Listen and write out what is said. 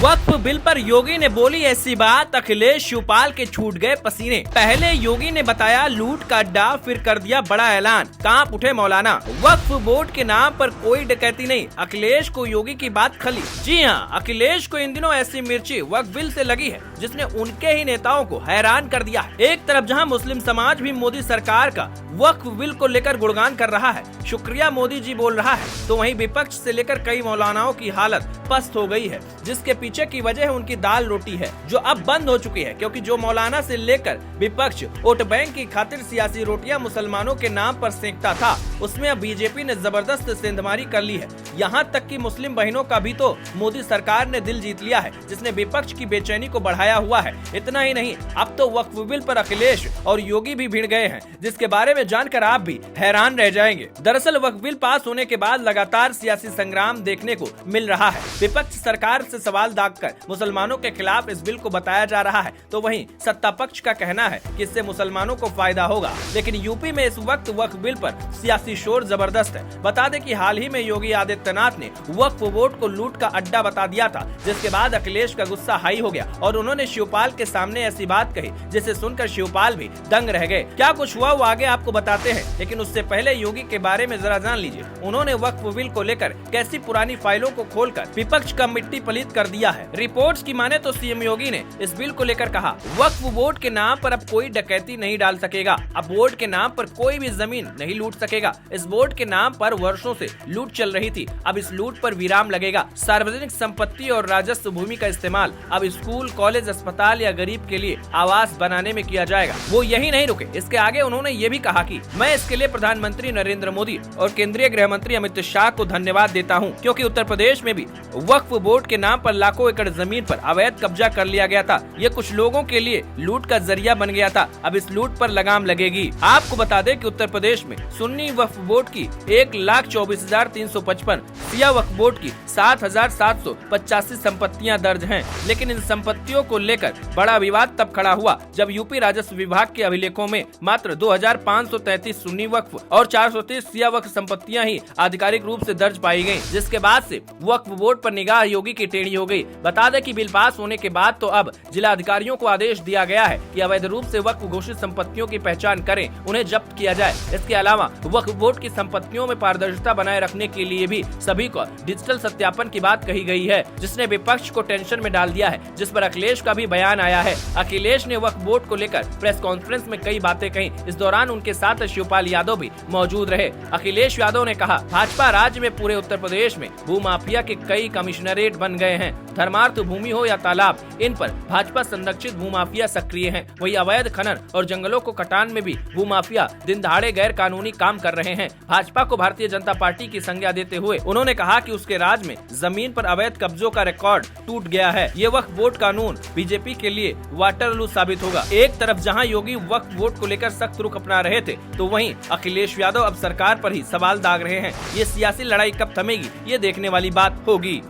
वक्फ bill पर योगी ने बोली ऐसी बात, अखिलेश शिवपाल के छूट गए पसीने। पहले योगी ने बताया लूट का अड्डा, फिर कर दिया बड़ा ऐलान, कांप उठे मौलाना। वक्फ बोर्ड के नाम पर कोई डकैती नहीं, अखिलेश को योगी की बात खली। जी हाँ, अखिलेश को इन दिनों ऐसी मिर्ची वक्फ बिल से लगी है जिसने उनके ही नेताओं को हैरान कर दिया है। एक तरफ जहाँ मुस्लिम समाज भी मोदी सरकार का वक्फ बिल को लेकर गुणगान कर रहा है, शुक्रिया मोदी जी बोल रहा है, तो वहीं विपक्ष से लेकर कई मौलानाओं की हालत पस्त हो गई है, जिसके पीछे की वजह है उनकी दाल रोटी है जो अब बंद हो चुकी है। क्योंकि जो मौलाना से लेकर विपक्ष वोट बैंक की खातिर सियासी रोटियां मुसलमानों के नाम पर सेंकता था, उसमें अब बीजेपी ने जबरदस्त सेंधमारी कर ली है। यहाँ तक कि मुस्लिम बहनों का भी तो मोदी सरकार ने दिल जीत लिया है, जिसने विपक्ष की बेचैनी को बढ़ाया हुआ है। इतना ही नहीं, अब तो वक्फ बिल पर अखिलेश और योगी भी भिड़ गए हैं, जिसके बारे में जानकर आप भी हैरान रह जाएंगे। दरअसल वक्फ बिल पास होने के बाद लगातार सियासी संग्राम देखने को मिल रहा है। विपक्ष सरकार से सवाल दागकर मुसलमानों के खिलाफ इस बिल को बताया जा रहा है, तो वहीं सत्ता पक्ष का कहना है कि इससे मुसलमानों को फायदा होगा। लेकिन यूपी में इस वक्त वक्फ बिल पर सियासी शोर जबरदस्त है। बता दें कि हाल ही में योगी आदित्यनाथ ने वक्फ बोर्ड को लूट का अड्डा बता दिया था, जिसके बाद अखिलेश का गुस्सा हाई हो गया और उन्होंने शिवपाल के सामने ऐसी बात कही जिसे सुनकर शिवपाल भी दंग रह गए। क्या कुछ हुआ वो आगे आपको बताते हैं, लेकिन उससे पहले योगी के बारे में जरा जान लीजिए। उन्होंने वक्फ बिल को लेकर कैसी पुरानी फाइलों को खोलकर विपक्ष का मिट्टी पलीत कर दिया है। रिपोर्ट्स की माने तो सीएम योगी ने इस बिल को लेकर कहा, वक्फ बोर्ड के नाम पर अब कोई डकैती नहीं डाल सकेगा, अब बोर्ड के नाम पर कोई भी जमीन नहीं लूट सकेगा। इस बोर्ड के नाम पर वर्षों से लूट चल रही थी, अब इस लूट पर विराम लगेगा। सार्वजनिक संपत्ति और राजस्व भूमि का इस्तेमाल अब स्कूल, कॉलेज, अस्पताल या गरीब के लिए आवास बनाने में किया जाएगा। वो यही नहीं रुके, इसके आगे उन्होंने ये भी कहा कि मैं इसके लिए प्रधानमंत्री नरेंद्र मोदी और केंद्रीय गृह मंत्री अमित शाह को धन्यवाद देता हूँ, क्योंकि उत्तर प्रदेश में भी वक्फ बोर्ड के नाम पर लाखों एकड़ जमीन पर अवैध कब्जा कर लिया गया था। ये कुछ लोगों के लिए लूट का जरिया बन गया था, अब इस लूट पर लगाम लगेगी। आपको बता दें कि उत्तर प्रदेश में सुन्नी वक्फ बोर्ड की 1,24,355, शिया वक्फ बोर्ड की 7,785 संपत्तियां दर्ज हैं। लेकिन इन संपत्तियों को लेकर बड़ा विवाद तब खड़ा हुआ जब यूपी राजस्व विभाग के अभिलेखों में मात्र 2,533 सुन्नी वक्फ और 430 शिया वक्फ संपत्तियां ही आधिकारिक रूप से दर्ज पाई गयी, जिसके बाद से वक्फ बोर्ड पर निगाह योगी की टेढ़ी हो गई। बता दें कि बिल पास होने के बाद तो अब जिला अधिकारियों को आदेश दिया गया है कि अवैध रूप से वक्फ घोषित संपत्तियों की पहचान करें, उन्हें जब्त किया जाए। इसके अलावा वक्फ बोर्ड की संपत्तियों में पारदर्शिता बनाए रखने के लिए भी सभी को डिजिटल सत्यापन की बात कही गई है, जिसने विपक्ष को टेंशन में डाल दिया है, जिस पर अखिलेश का भी बयान आया है। अखिलेश ने वक्फ बोर्ड को लेकर प्रेस कॉन्फ्रेंस में कई बातें कही। इस दौरान उनके साथ शिवपाल यादव भी मौजूद रहे। अखिलेश यादव ने कहा, भाजपा राज्य में पूरे उत्तर प्रदेश में भूमाफिया के कई कमिश्नरेट बन गए हैं। धर्मार्थ भूमि हो या तालाब, इन पर भाजपा संरक्षित भूमाफिया सक्रिय हैं। वही अवैध खनन और जंगलों को कटान में भी भूमाफिया दिन दहाड़े गैर कानूनी काम कर रहे हैं। भाजपा को भारतीय जनता पार्टी की संज्ञा देते हुए उन्होंने कहा कि उसके राज में जमीन पर अवैध कब्जों का रिकॉर्ड टूट गया है। ये वक्फ बोर्ड कानून बीजेपी के लिए वाटरलू साबित होगा। एक तरफ जहां योगी वक्फ बोर्ड को लेकर सख्त रुख अपना रहे थे, तो वहीं अखिलेश यादव अब सरकार पर ही सवाल दाग रहे हैं। ये सियासी लड़ाई कब थमेगी, ये देखने वाली बात होगी।